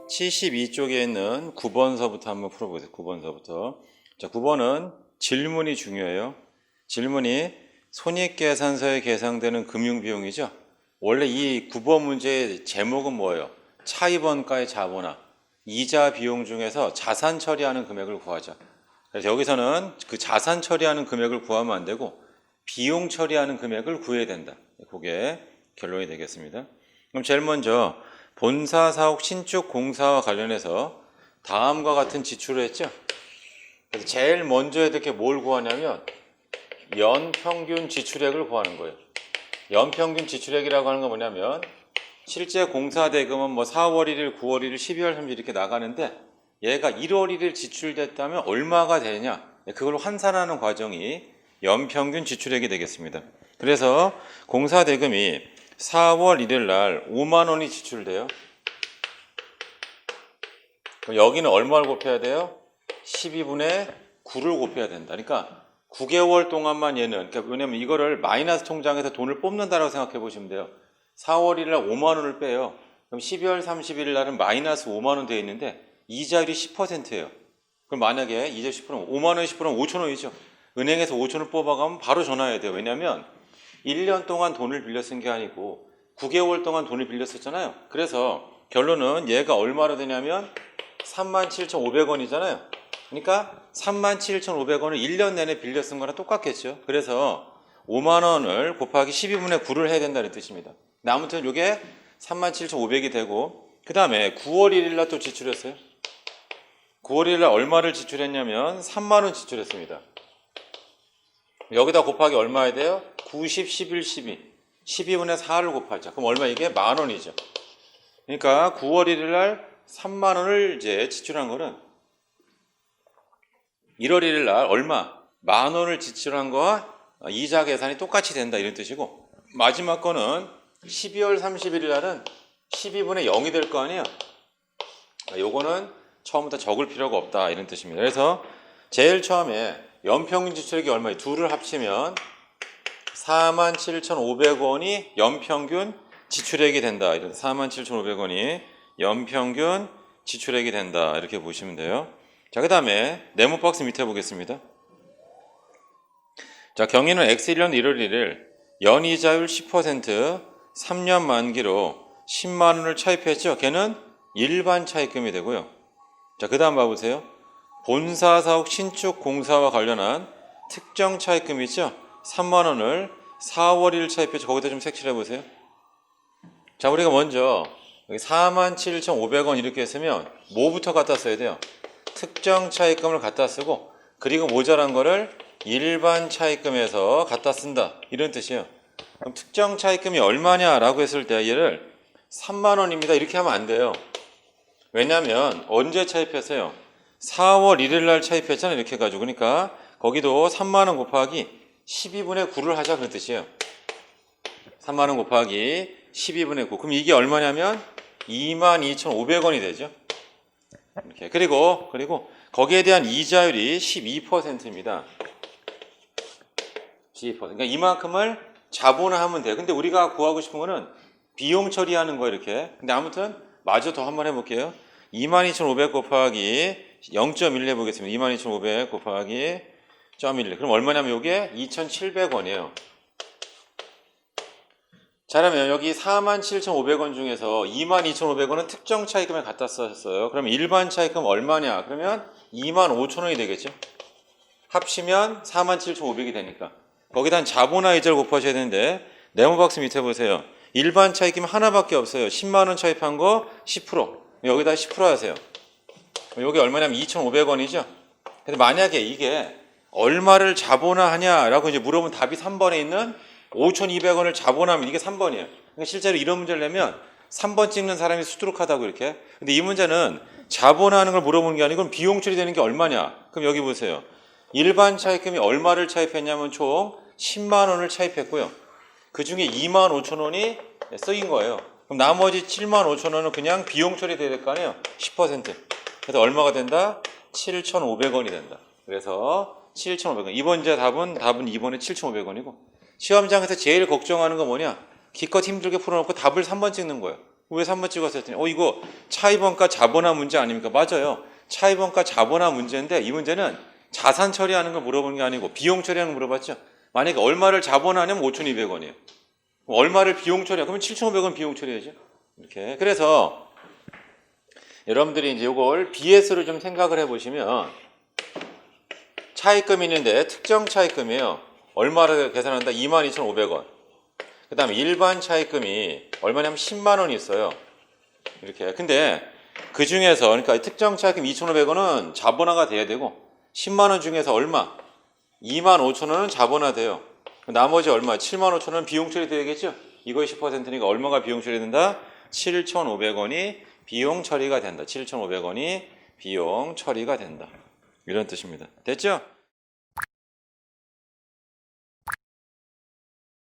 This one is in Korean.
72쪽에 있는 9번서부터 한번 풀어보세요. 9번서부터. 자, 9번은 질문이 중요해요. 질문이 손익계산서에 계상되는 금융비용이죠. 원래 이 9번 문제의 제목은 뭐예요? 차입원가의 자본화, 이자 비용 중에서 자산 처리하는 금액을 구하자. 그래서 여기서는 그 자산 처리하는 금액을 구하면 안 되고 비용 처리하는 금액을 구해야 된다. 그게 결론이 되겠습니다. 그럼 제일 먼저 본사 사옥 신축 공사와 관련해서 다음과 같은 지출을 했죠. 그래서 제일 먼저 해야 될 게 뭘 구하냐면 연평균 지출액을 구하는 거예요. 연평균 지출액이라고 하는 건 뭐냐면 실제 공사 대금은 뭐 4월 1일, 9월 1일, 12월 30일 이렇게 나가는데 얘가 1월 1일 지출됐다면 얼마가 되냐? 그걸 환산하는 과정이 연평균 지출액이 되겠습니다. 그래서 공사 대금이 4월 1일 날 5만 원이 지출돼요. 그럼 여기는 얼마를 곱해야 돼요? 12분의 9를 곱해야 된다. 그러니까 9개월 동안만 얘는, 그러니까 왜냐면 이거를 마이너스 통장에서 돈을 뽑는다라고 생각해 보시면 돼요. 4월 1일 날 5만 원을 빼요. 그럼 12월 31일 날은 마이너스 5만 원 되어 있는데 이자율이 10%예요. 그럼 만약에 이자 10%면 5만 원에 10%면 5천 원이죠. 은행에서 5천 원을 뽑아가면 바로 전화해야 돼요. 왜냐면 1년 동안 돈을 빌려 쓴 게 아니고 9개월 동안 돈을 빌렸었잖아요. 그래서 결론은 얘가 얼마로 되냐면 37,500원이잖아요. 그러니까 37,500원을 1년 내내 빌려 쓴 거랑 똑같겠죠. 그래서 5만 원을 곱하기 12분의 9를 해야 된다는 뜻입니다. 아무튼 이게 37,500이 되고 그 다음에 9월 1일 날 또 지출했어요. 9월 1일 날 얼마를 지출했냐면 3만 원 지출했습니다. 여기다 곱하기 얼마 해야 돼요? 90, 11, 12. 12분의 4를 곱하자. 그럼 얼마 이게? 만 원이죠. 그러니까 9월 1일 날 3만 원을 이제 지출한 거는 1월 1일 날 얼마? 만 원을 지출한 거와 이자 계산이 똑같이 된다 이런 뜻이고 마지막 거는 12월 31일 날은 12분의 0이 될 거 아니에요. 요거는 처음부터 적을 필요가 없다 이런 뜻입니다. 그래서 제일 처음에 연평균 지출액이 얼마예요? 둘을 합치면 47,500원이 연평균 지출액이 된다. 47,500원이 연평균 지출액이 된다. 이렇게 보시면 돼요. 자, 그 다음에 네모 박스 밑에 보겠습니다. 자, 경위는 X1년 1월 1일 연이자율 10% 3년 만기로 10만 원을 차입했죠. 걔는 일반 차입금이 되고요. 자, 그 다음 봐보세요. 본사 사옥 신축 공사와 관련한 특정 차입금이 있죠. 3만 원을 4월 1일 차입했죠. 거기다 좀 색칠해 보세요. 자, 우리가 먼저 여기 47,500원 이렇게 했으면 뭐부터 갖다 써야 돼요? 특정 차입금을 갖다 쓰고 그리고 모자란 거를 일반 차입금에서 갖다 쓴다. 이런 뜻이에요. 그럼 특정 차입금이 얼마냐라고 했을 때 얘를 3만 원입니다. 이렇게 하면 안 돼요. 왜냐하면 언제 차입했어요? 4월 1일 날 차입했잖아요. 이렇게 해가지고. 그러니까 거기도 3만 원 곱하기 12분의 9를 하자 그런 뜻이에요. 3만 원 곱하기 12분의 9. 그럼 이게 얼마냐면 22,500원이 되죠. 이렇게. 그리고 거기에 대한 이자율이 12%입니다. 12%. 그러니까 이만큼을 자본화하면 돼요. 근데 우리가 구하고 싶은 거는 비용 처리하는 거예요. 이렇게. 근데 아무튼 마저 더 한번 해볼게요. 22,500 곱하기 0.1 해보겠습니다. 22,500 곱하기 0.1. 그럼 얼마냐면 이게 2,700원이에요. 자, 그러면 여기 47,500원 중에서 22,500원은 특정 차입금에 갖다 썼어요. 그러면 일반 차입금 얼마냐? 그러면 25,000원이 되겠죠. 합치면 47,500이 되니까. 거기다 자본화 이자를 곱하셔야 되는데 네모박스 밑에 보세요. 일반 차입금 하나밖에 없어요. 10만 원 차입한 거 10%. 여기다 10% 하세요. 여기 얼마냐면 2,500원이죠. 근데 만약에 이게 얼마를 자본화하냐라고 이제 물어보면 답이 3번에 있는 5,200원을 자본하면 이게 3번이에요. 그러니까 실제로 이런 문제를 내면 3번 찍는 사람이 수두룩하다고 이렇게. 근데 이 문제는 자본하는 걸 물어보는 게 아니고 비용 처리되는 게 얼마냐. 그럼 여기 보세요. 일반 차입금이 얼마를 차입했냐면 총 10만 원을 차입했고요. 그 중에 25,000원이 쓰인 거예요. 그럼 나머지 75,000원은 그냥 비용 처리돼야 될 거 아니에요. 10%. 그래서 얼마가 된다? 7,500원이 된다. 그래서 7,500원. 이번 문제 답은 2번에 7,500원이고 시험장에서 제일 걱정하는 건 뭐냐? 기껏 힘들게 풀어놓고 답을 3번 찍는 거예요. 왜 3번 찍었어요? 했더니 이거 차입원가 자본화 문제 아닙니까? 맞아요. 차입원가 자본화 문제인데 이 문제는 자산 처리하는 걸 물어보는 게 아니고 비용 처리하는 걸 물어봤죠. 만약에 얼마를 자본화하면 5,200원이에요. 얼마를 비용 처리하면 그러면 7,500원 비용 처리해야죠. 이렇게. 그래서 여러분들이 이제 이걸 BS로 좀 생각을 해보시면 차입금이 있는데 특정 차입금이에요. 얼마를 계산한다? 22,500원. 그 다음에 일반 차입금이 얼마냐면 10만 원이 있어요. 이렇게. 근데 그 중에서 그러니까 특정 차입금 2,500원은 자본화가 돼야 되고 10만 원 중에서 얼마? 25,000원은 자본화 돼요. 나머지 얼마? 75,000원 비용 처리 돼야겠죠? 이거 10%니까 얼마가 비용 처리된다? 7,500원이 비용 처리가 된다. 7,500원이 비용 처리가 된다. 이런 뜻입니다. 됐죠?